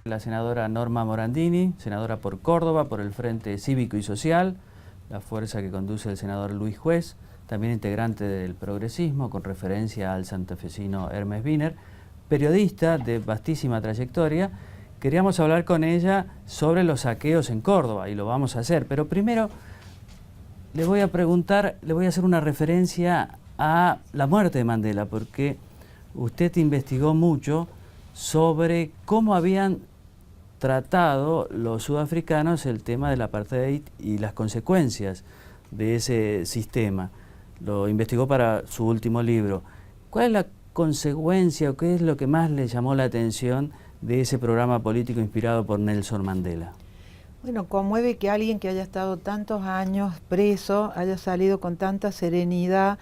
La senadora Norma Morandini, senadora por Córdoba, por el Frente Cívico y Social, la fuerza que conduce el senador Luis Juez, también integrante del progresismo, con referencia al santafesino Hermes Wiener, periodista de vastísima trayectoria. Queríamos hablar con ella sobre los saqueos en Córdoba y lo vamos a hacer, pero primero le voy a preguntar, le voy a hacer una referencia a la muerte de Mandela, porque usted investigó mucho sobre cómo habían tratado los sudafricanos el tema del apartheid y las consecuencias de ese sistema. Lo investigó para su último libro. ¿Cuál es la consecuencia o qué es lo que más le llamó la atención de ese programa político inspirado por Nelson Mandela? Bueno, conmueve que alguien que haya estado tantos años preso haya salido con tanta serenidad,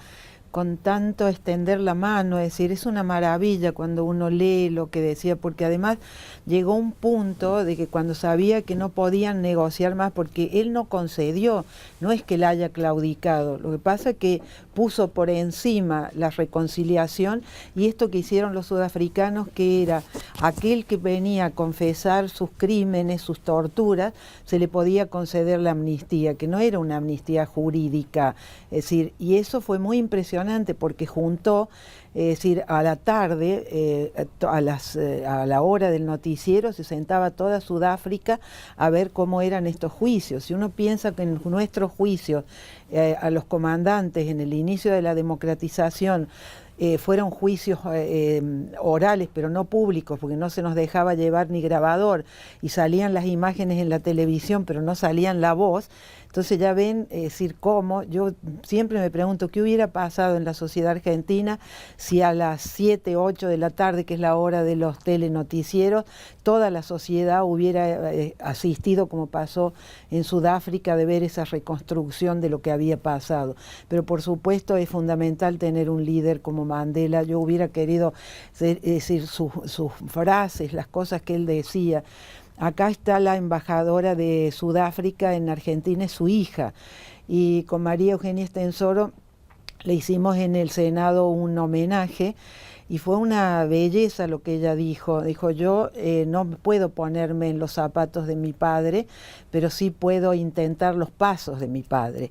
con tanto extender la mano. Es decir, es una maravilla cuando uno lee lo que decía, porque además llegó un punto de que cuando sabía que no podían negociar más, porque él no concedió, no es que él haya claudicado, lo que pasa es que puso por encima la reconciliación y esto que hicieron los sudafricanos, que era aquel que venía a confesar sus crímenes, sus torturas, se le podía conceder la amnistía, que no era una amnistía jurídica. Es decir, y eso fue muy impresionante porque juntó, es decir, a la tarde, a la hora del noticiero, se sentaba toda Sudáfrica a ver cómo eran estos juicios. Si uno piensa que en nuestros juicios a los comandantes en el inicio de la democratización fueron juicios orales, pero no públicos, porque no se nos dejaba llevar ni grabador, y salían las imágenes en la televisión, pero no salían la voz. Entonces ya ven, decir, cómo, yo siempre me pregunto qué hubiera pasado en la sociedad argentina si a las 7, 8 de la tarde, que es la hora de los telenoticieros, toda la sociedad hubiera asistido, como pasó en Sudáfrica, de ver esa reconstrucción de lo que había pasado. Pero por supuesto es fundamental tener un líder como Mandela. Yo hubiera querido decir sus frases, las cosas que él decía. Acá está la embajadora de Sudáfrica en Argentina, es su hija, y con María Eugenia Estensoro le hicimos en el Senado un homenaje y fue una belleza lo que ella dijo. Dijo, yo no puedo ponerme en los zapatos de mi padre, pero sí puedo intentar los pasos de mi padre.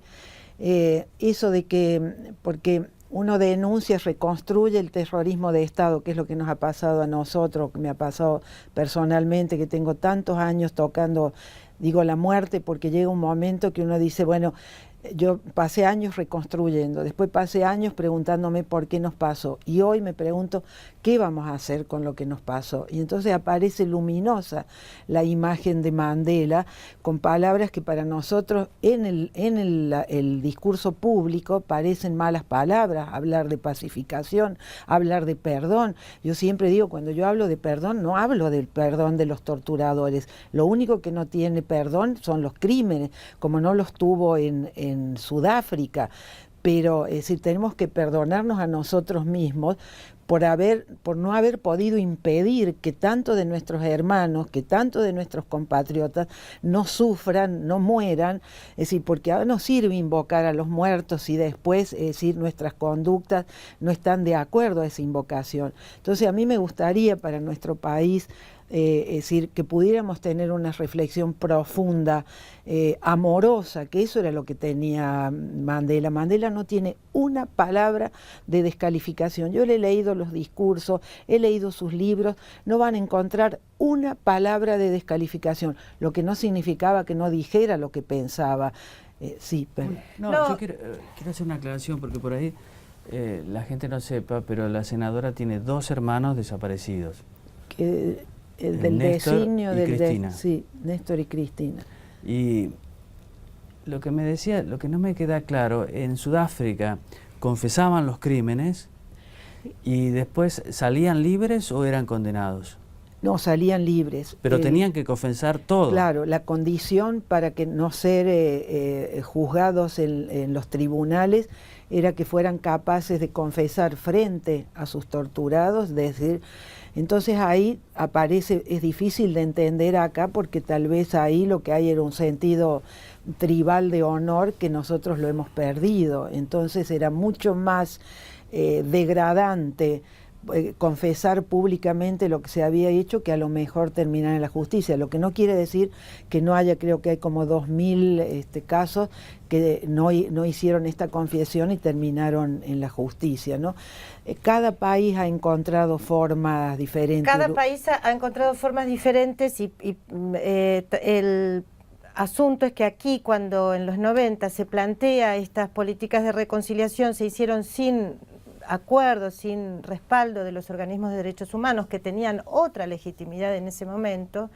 Eso de que, porque uno denuncia, reconstruye el terrorismo de Estado, que es lo que nos ha pasado a nosotros, que me ha pasado personalmente, que tengo tantos años tocando, digo la muerte, porque llega un momento que uno dice, bueno, yo pasé años reconstruyendo, después pasé años preguntándome por qué nos pasó, y hoy me pregunto qué vamos a hacer con lo que nos pasó. Y entonces aparece luminosa la imagen de Mandela, con palabras que para nosotros en el discurso público parecen malas palabras, hablar de pacificación, hablar de perdón. Yo siempre digo, cuando yo hablo de perdón, no hablo del perdón de los torturadores, lo único que no tiene perdón son los crímenes, como no los tuvo en Sudáfrica, pero es decir, tenemos que perdonarnos a nosotros mismos por no haber podido impedir que tanto de nuestros hermanos, que tanto de nuestros compatriotas no sufran, no mueran. Es decir, porque ahora no sirve invocar a los muertos y después, es decir, nuestras conductas no están de acuerdo a esa invocación. Entonces a mí me gustaría para nuestro país, es decir, que pudiéramos tener una reflexión profunda, amorosa, que eso era lo que tenía Mandela. Mandela no tiene una palabra de descalificación. Yo le he leído los discursos, he leído sus libros, no van a encontrar una palabra de descalificación, lo que no significaba que no dijera lo que pensaba. Sí, pero... No, yo quiero hacer una aclaración, porque por ahí la gente no sepa, pero la senadora tiene 2 hermanos desaparecidos. El del Néstor designio y Cristina. sí, Néstor y Cristina. Y lo que me decía, lo que no me queda claro, en Sudáfrica confesaban los crímenes y después salían libres o eran condenados. No, salían libres. Pero tenían que confesar todo. Claro, la condición para que no ser juzgados en los tribunales era que fueran capaces de confesar frente a sus torturados, es decir, entonces ahí aparece, es difícil de entender acá porque tal vez ahí lo que hay era un sentido tribal de honor que nosotros lo hemos perdido, entonces era mucho más degradante confesar públicamente lo que se había hecho, que a lo mejor terminar en la justicia, lo que no quiere decir que no haya, creo que hay como 2000 casos que no hicieron esta confesión y terminaron en la justicia, ¿no? Cada país ha encontrado formas diferentes. Cada país ha encontrado formas diferentes y el asunto es que aquí, cuando en los 90 se plantea estas políticas de reconciliación, se hicieron sin acuerdo, sin respaldo de los organismos de derechos humanos que tenían otra legitimidad en ese momento,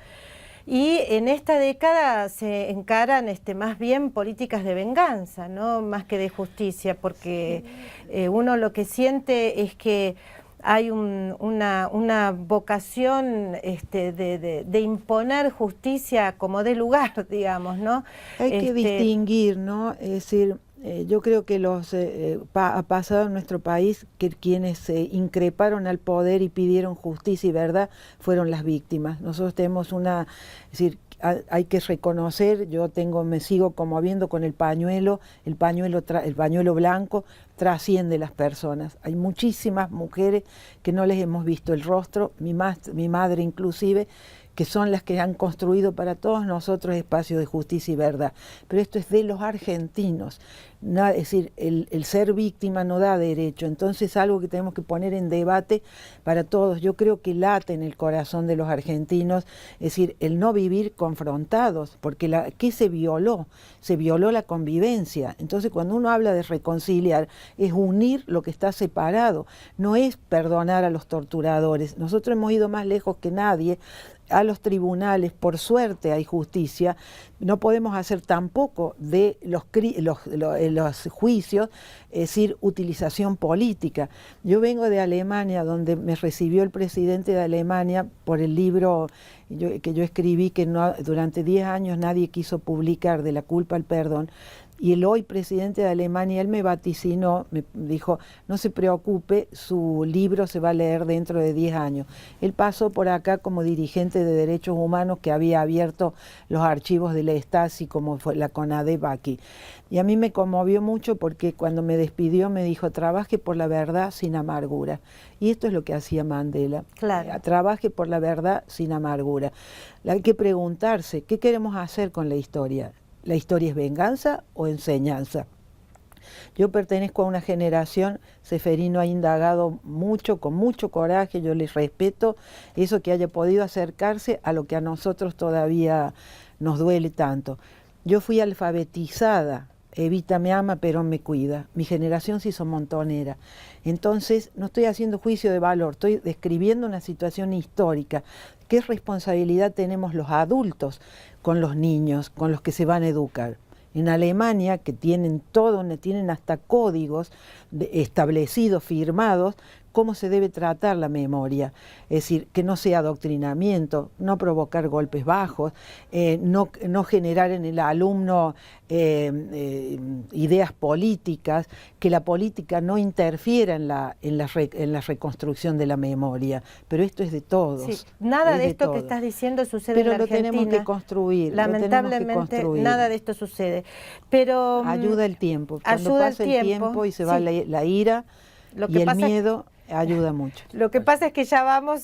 y en esta década se encaran más bien políticas de venganza, ¿no? Más que de justicia, porque uno lo que siente es que hay una vocación de imponer justicia como de lugar, digamos, ¿no? Hay que distinguir, ¿no? Es decir, yo creo que ha pasado en nuestro país que quienes se increparon al poder y pidieron justicia y verdad fueron las víctimas. Nosotros tenemos es decir, hay que reconocer, me sigo conmoviendo con el pañuelo blanco trasciende las personas. Hay muchísimas mujeres que no les hemos visto el rostro, mi madre inclusive, que son las que han construido para todos nosotros espacios de justicia y verdad. Pero esto es de los argentinos. Es decir, el ser víctima no da derecho, entonces es algo que tenemos que poner en debate para todos. Yo creo que late en el corazón de los argentinos, es decir, el no vivir confrontados, porque ¿qué se violó? Se violó la convivencia. Entonces cuando uno habla de reconciliar, es unir lo que está separado, no es perdonar a los torturadores. Nosotros hemos ido más lejos que nadie a los tribunales, por suerte hay justicia, no podemos hacer tampoco de los juicios, es decir, utilización política. Yo vengo de Alemania, donde me recibió el presidente de Alemania por el libro que yo escribí, que durante 10 años nadie quiso publicar, De la culpa al perdón. Y el hoy presidente de Alemania, él me vaticinó, me dijo, no se preocupe, su libro se va a leer dentro de 10 años. Él pasó por acá como dirigente de derechos humanos que había abierto los archivos de la Stasi, como fue la CONADEP aquí. Y a mí me conmovió mucho porque cuando me despidió me dijo, trabaje por la verdad sin amargura. Y esto es lo que hacía Mandela. Claro. Trabaje por la verdad sin amargura. Hay que preguntarse, ¿qué queremos hacer con la historia? ¿La historia es venganza o enseñanza? Yo pertenezco a una generación, Ceferino ha indagado mucho, con mucho coraje, yo les respeto eso, que haya podido acercarse a lo que a nosotros todavía nos duele tanto. Yo fui alfabetizada, Evita me ama, Perón me cuida. Mi generación se hizo montonera. Entonces, no estoy haciendo juicio de valor, estoy describiendo una situación histórica. ¿Qué responsabilidad tenemos los adultos con los niños, con los que se van a educar? En Alemania, que tienen tienen hasta códigos establecidos, firmados, cómo se debe tratar la memoria, es decir, que no sea adoctrinamiento, no provocar golpes bajos, no generar en el alumno ideas políticas, que la política no interfiera en la reconstrucción de la memoria, pero esto es de todos. Sí, nada de esto que estás diciendo sucede en la Argentina. Pero lo tenemos que construir. Lamentablemente nada de esto sucede. Pero ayuda el tiempo, cuando pasa el tiempo y se va la ira y el miedo, ayuda mucho. Lo que pasa es que ya vamos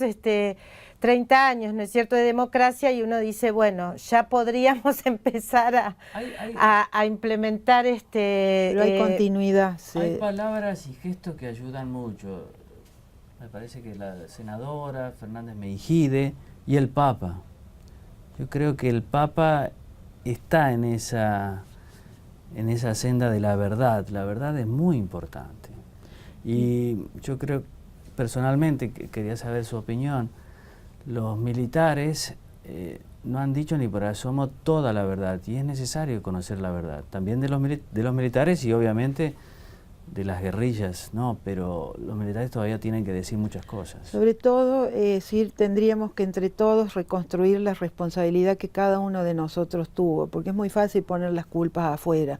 30 años, ¿no es cierto?, de democracia, y uno dice, bueno, ya podríamos empezar a implementar Pero hay continuidad. Hay palabras y gestos que ayudan mucho. Me parece que la senadora Fernández Meijide y el Papa. Yo creo que el Papa está en esa senda de la verdad. La verdad es muy importante. Y yo creo, personalmente, que quería saber su opinión, los militares no han dicho ni por asomo toda la verdad, y es necesario conocer la verdad, también de los militares y obviamente de las guerrillas, ¿no? Pero los militares todavía tienen que decir muchas cosas. Sobre todo, tendríamos que entre todos reconstruir la responsabilidad que cada uno de nosotros tuvo, porque es muy fácil poner las culpas afuera.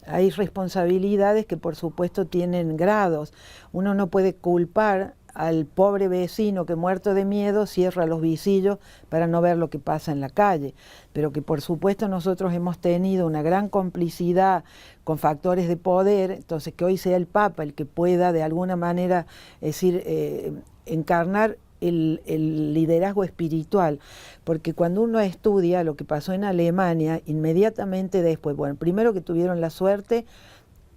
Hay responsabilidades que por supuesto tienen grados. Uno no puede culpar al pobre vecino que muerto de miedo cierra los visillos para no ver lo que pasa en la calle, pero que por supuesto nosotros hemos tenido una gran complicidad con factores de poder, entonces que hoy sea el Papa el que pueda de alguna manera decir encarnar el liderazgo espiritual, porque cuando uno estudia lo que pasó en Alemania, inmediatamente después, bueno, primero que tuvieron la suerte,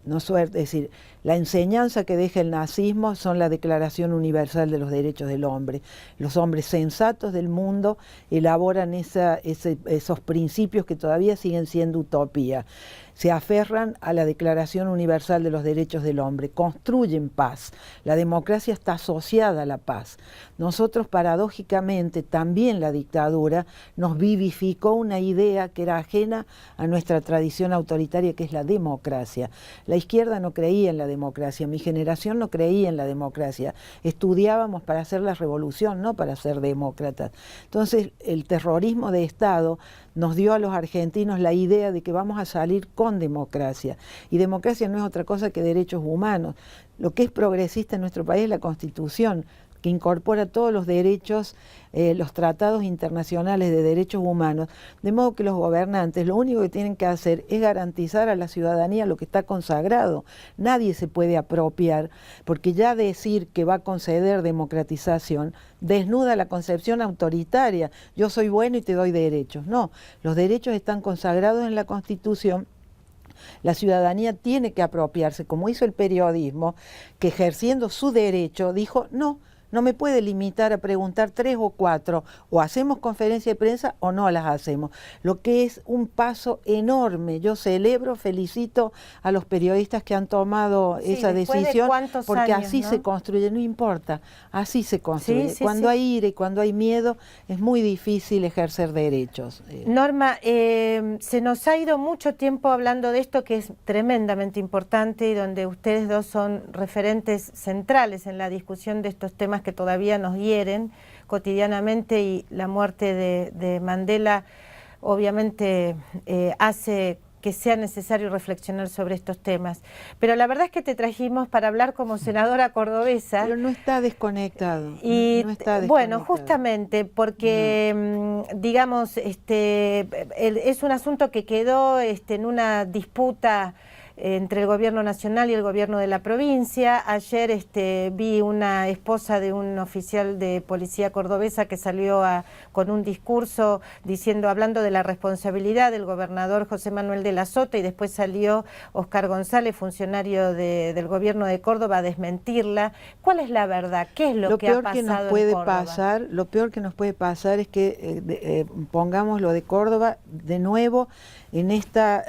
no suerte, es decir, la enseñanza que deja el nazismo son la Declaración Universal de los Derechos del Hombre. Los hombres sensatos del mundo elaboran esos principios que todavía siguen siendo utopía. Se aferran a la Declaración Universal de los Derechos del Hombre, construyen paz. La democracia está asociada a la paz. Nosotros, paradójicamente, también la dictadura nos vivificó una idea que era ajena a nuestra tradición autoritaria, que es la democracia. La izquierda no creía en la democracia, mi generación no creía en la democracia. Estudiábamos para hacer la revolución, no para ser demócratas. Entonces, el terrorismo de Estado nos dio a los argentinos la idea de que vamos a salir con democracia. Y democracia no es otra cosa que derechos humanos. Lo que es progresista en nuestro país es la Constitución, que incorpora todos los derechos, los tratados internacionales de derechos humanos, de modo que los gobernantes lo único que tienen que hacer es garantizar a la ciudadanía lo que está consagrado. Nadie se puede apropiar, porque ya decir que va a conceder democratización desnuda la concepción autoritaria. Yo soy bueno y te doy derechos. No, los derechos están consagrados en la Constitución. La ciudadanía tiene que apropiarse, como hizo el periodismo, que ejerciendo su derecho dijo, no me puede limitar a preguntar 3 o 4, o hacemos conferencia de prensa o no las hacemos, lo que es un paso enorme. Yo celebro, felicito a los periodistas que han tomado esa decisión, porque años, así ¿no? se construye, no importa, así se construye. Sí, cuando sí. hay ira y cuando hay miedo es muy difícil ejercer derechos. Norma, se nos ha ido mucho tiempo hablando de esto, que es tremendamente importante y donde ustedes dos son referentes centrales en la discusión de estos temas que todavía nos hieren cotidianamente, y la muerte de Mandela obviamente hace que sea necesario reflexionar sobre estos temas. Pero la verdad es que te trajimos para hablar como senadora cordobesa. Pero no está desconectado. Y no está desconectado. bueno, justamente porque, digamos, es un asunto que quedó en una disputa entre el gobierno nacional y el gobierno de la provincia. Ayer vi una esposa de un oficial de policía cordobesa que salió con un discurso hablando de la responsabilidad del gobernador José Manuel de la Sota, y después salió Oscar González, funcionario del gobierno de Córdoba, a desmentirla. ¿Cuál es la verdad? ¿Qué es lo que ha pasado en Córdoba? Lo peor que nos puede pasar es que pongamos lo de Córdoba de nuevo en esta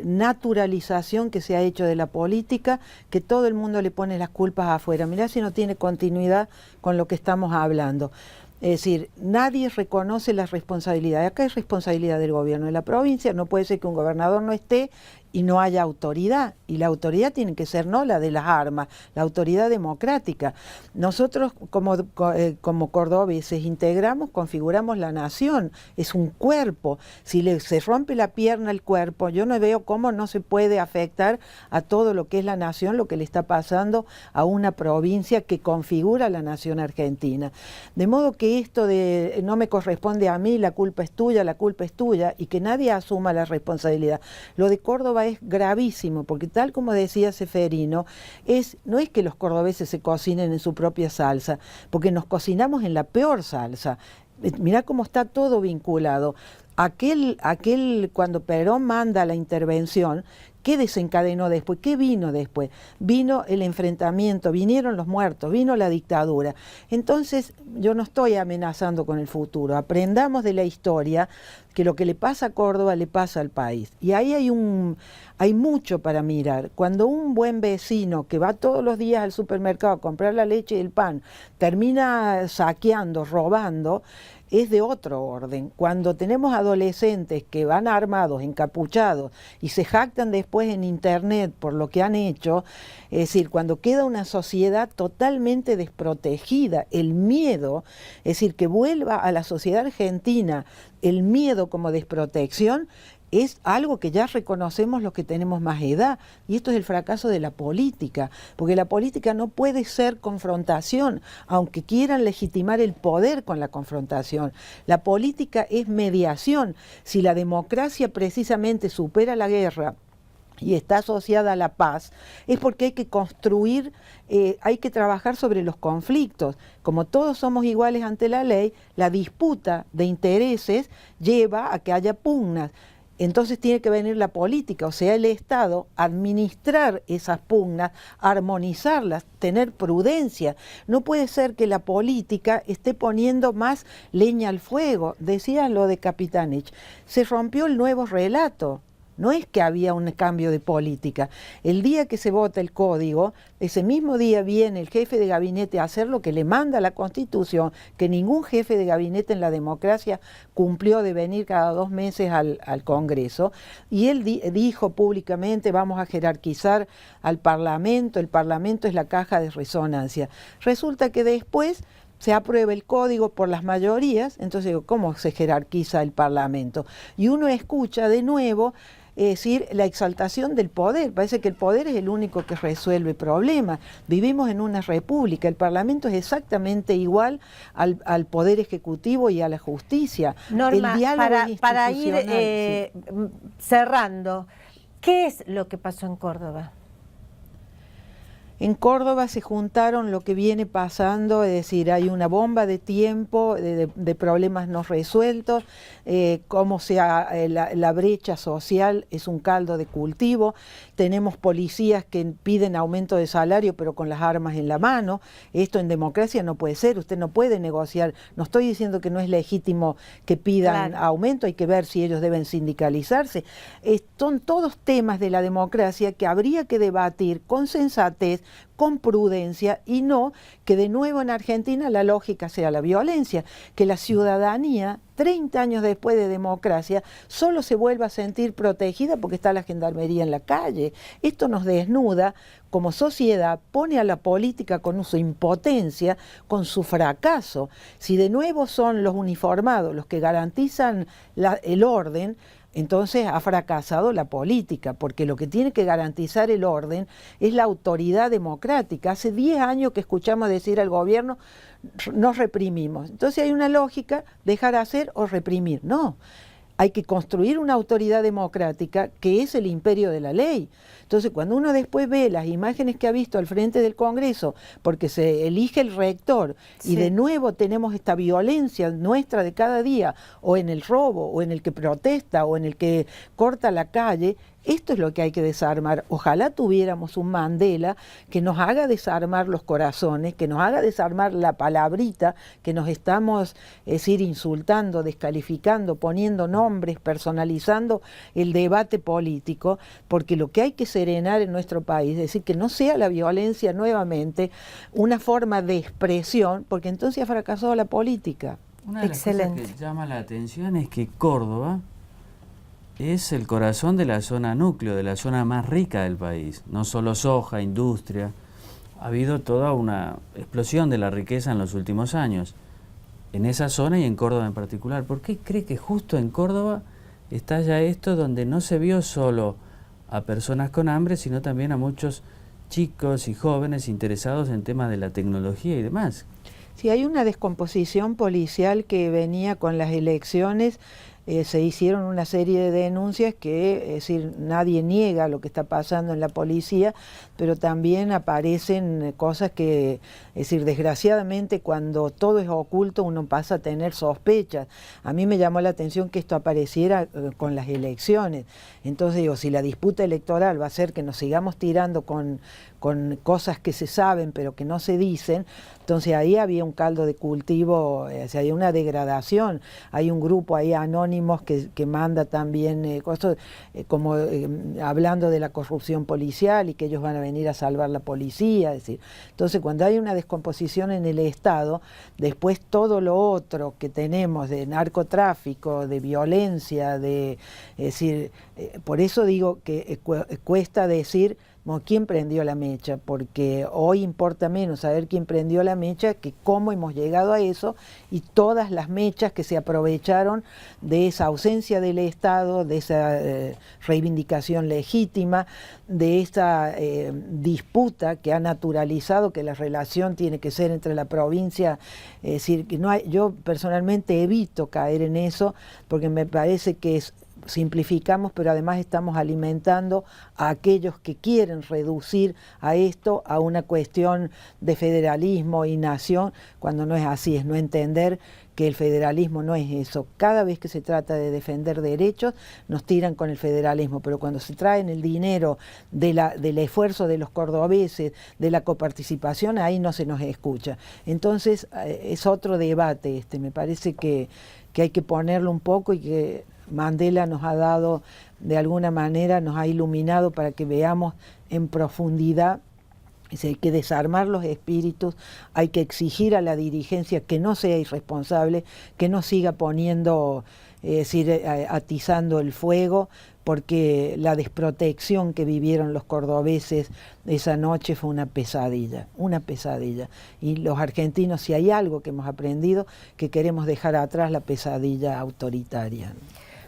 naturalización que se ha hecho de la política, que todo el mundo le pone las culpas afuera. Mirá si no tiene continuidad con lo que estamos hablando. Es decir, nadie reconoce la responsabilidad. Acá hay responsabilidad del gobierno de la provincia. No puede ser que un gobernador no esté y no haya autoridad, y la autoridad tiene que ser no la de las armas, la autoridad democrática. Nosotros como cordobeses integramos, configuramos la nación, es un cuerpo. Si se rompe la pierna al cuerpo, yo no veo cómo no se puede afectar a todo lo que es la nación, lo que le está pasando a una provincia que configura la nación argentina. De modo que esto de no me corresponde a mí, la culpa es tuya, y que nadie asuma la responsabilidad. Lo de Córdoba es gravísimo, porque tal como decía Ceferino, no es que los cordobeses se cocinen en su propia salsa, porque nos cocinamos en la peor salsa. Mirá cómo está todo vinculado. Cuando Perón manda la intervención, ¿qué desencadenó después? ¿Qué vino después? Vino el enfrentamiento, vinieron los muertos, vino la dictadura. Entonces, yo no estoy amenazando con el futuro. Aprendamos de la historia que lo que le pasa a Córdoba le pasa al país. Y ahí hay mucho para mirar. Cuando un buen vecino que va todos los días al supermercado a comprar la leche y el pan termina saqueando, robando, es de otro orden. Cuando tenemos adolescentes que van armados, encapuchados, y se jactan después en internet por lo que han hecho, es decir, cuando queda una sociedad totalmente desprotegida, el miedo, es decir, que vuelva a la sociedad argentina el miedo como desprotección, es algo que ya reconocemos los que tenemos más edad, y esto es el fracaso de la política, porque la política no puede ser confrontación, aunque quieran legitimar el poder con la confrontación. La política es mediación. Si la democracia precisamente supera la guerra y está asociada a la paz, es porque hay que construir, hay que trabajar sobre los conflictos. Como todos somos iguales ante la ley, la disputa de intereses lleva a que haya pugnas. Entonces tiene que venir la política, o sea, el Estado, administrar esas pugnas, armonizarlas, tener prudencia. No puede ser que la política esté poniendo más leña al fuego. Decía lo de Capitanich, se rompió el nuevo relato. No es que había un cambio de política. El día que se vota el código, ese mismo día viene el jefe de gabinete a hacer lo que le manda la Constitución, que ningún jefe de gabinete en la democracia cumplió, de venir cada 2 meses al Congreso, y él dijo públicamente: vamos a jerarquizar al Parlamento, el Parlamento es la caja de resonancia. Resulta que después se aprueba el código por las mayorías, entonces ¿cómo se jerarquiza el Parlamento? Y uno escucha de nuevo, es decir, la exaltación del poder. Parece que el poder es el único que resuelve problemas. Vivimos en una república, el Parlamento es exactamente igual al Poder Ejecutivo y a la justicia. Norma, el diálogo para ir institucional, cerrando, ¿qué es lo que pasó en Córdoba? En Córdoba se juntaron lo que viene pasando, es decir, hay una bomba de tiempo, de problemas no resueltos, cómo la brecha social es un caldo de cultivo, tenemos policías que piden aumento de salario pero con las armas en la mano. Esto en democracia no puede ser, usted no puede negociar. No estoy diciendo que no es legítimo que pidan aumento, hay que ver si ellos deben sindicalizarse. Son todos temas de la democracia que habría que debatir con sensatez, con prudencia, y no que de nuevo en Argentina la lógica sea la violencia, que la ciudadanía 30 años después de democracia solo se vuelva a sentir protegida porque está la gendarmería en la calle. Esto nos desnuda como sociedad, pone a la política con su impotencia, con su fracaso. Si de nuevo son los uniformados los que garantizan el orden, entonces ha fracasado la política, porque lo que tiene que garantizar el orden es la autoridad democrática. Hace 10 años que escuchamos decir al gobierno: nos reprimimos. Entonces hay una lógica, dejar hacer o reprimir. No, hay que construir una autoridad democrática que es el imperio de la ley. Entonces, cuando uno después ve las imágenes que ha visto al frente del Congreso, porque se elige el rector, y de nuevo tenemos esta violencia nuestra de cada día, o en el robo, o en el que protesta, o en el que corta la calle, esto es lo que hay que desarmar. Ojalá tuviéramos un Mandela que nos haga desarmar los corazones, que nos haga desarmar la palabrita que nos estamos, es decir, insultando, descalificando, poniendo nombres, personalizando el debate político, porque lo que hay que serenar en nuestro país, es decir, que no sea la violencia nuevamente una forma de expresión, porque entonces ha fracasado la política. Una de las cosas que llama la atención es que Córdoba es el corazón de la zona núcleo, de la zona más rica del país. No solo soja, industria. Ha habido toda una explosión de la riqueza en los últimos años, en esa zona y en Córdoba en particular. ¿Por qué cree que justo en Córdoba está ya esto, donde no se vio solo a personas con hambre, sino también a muchos chicos y jóvenes interesados en temas de la tecnología y demás? Sí, hay una descomposición policial que venía con las elecciones. Se hicieron una serie de denuncias que, es decir, nadie niega lo que está pasando en la policía, pero también aparecen cosas que, es decir, desgraciadamente cuando todo es oculto uno pasa a tener sospechas. A mí me llamó la atención que esto apareciera con las elecciones. Entonces digo, si la disputa electoral va a ser que nos sigamos tirando con cosas que se saben pero que no se dicen, entonces ahí había un caldo de cultivo, hay una degradación. Hay un grupo ahí anónimos que manda también cosas como hablando de la corrupción policial y que ellos van a venir a salvar la policía. Es decir, entonces cuando hay una descomposición en el Estado, después todo lo otro que tenemos de narcotráfico, de violencia, es decir, por eso digo que cuesta decir quién prendió la mecha, porque hoy importa menos saber quién prendió la mecha que cómo hemos llegado a eso, y todas las mechas que se aprovecharon de esa ausencia del Estado, de esa reivindicación legítima, de esa disputa que ha naturalizado que la relación tiene que ser entre la provincia. Es decir, que no hay, yo personalmente evito caer en eso porque me parece que es simplificamos, pero además estamos alimentando a aquellos que quieren reducir a esto a una cuestión de federalismo y nación, cuando no es así, es no entender que el federalismo no es eso. Cada vez que se trata de defender derechos, nos tiran con el federalismo, pero cuando se traen el dinero del esfuerzo de los cordobeses, de la coparticipación, ahí no se nos escucha. Entonces, es otro debate me parece que hay que ponerlo un poco y que Mandela nos ha dado, de alguna manera, nos ha iluminado para que veamos en profundidad. Hay que desarmar los espíritus, hay que exigir a la dirigencia que no sea irresponsable, que no siga poniendo, atizando el fuego, porque la desprotección que vivieron los cordobeses esa noche fue una pesadilla, una pesadilla. Y los argentinos, si hay algo que hemos aprendido, que queremos dejar atrás la pesadilla autoritaria.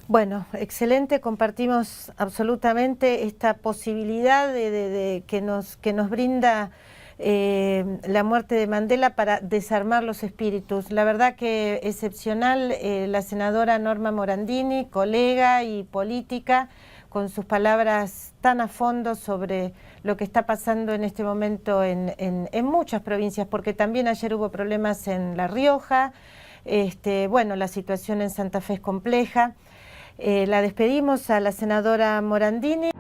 Bueno, excelente, compartimos absolutamente esta posibilidad que nos brinda la muerte de Mandela para desarmar los espíritus. La verdad que excepcional, la senadora Norma Morandini, colega y política, con sus palabras tan a fondo sobre lo que está pasando en este momento en muchas provincias, porque también ayer hubo problemas en La Rioja, bueno, la situación en Santa Fe es compleja. La despedimos a la senadora Morandini.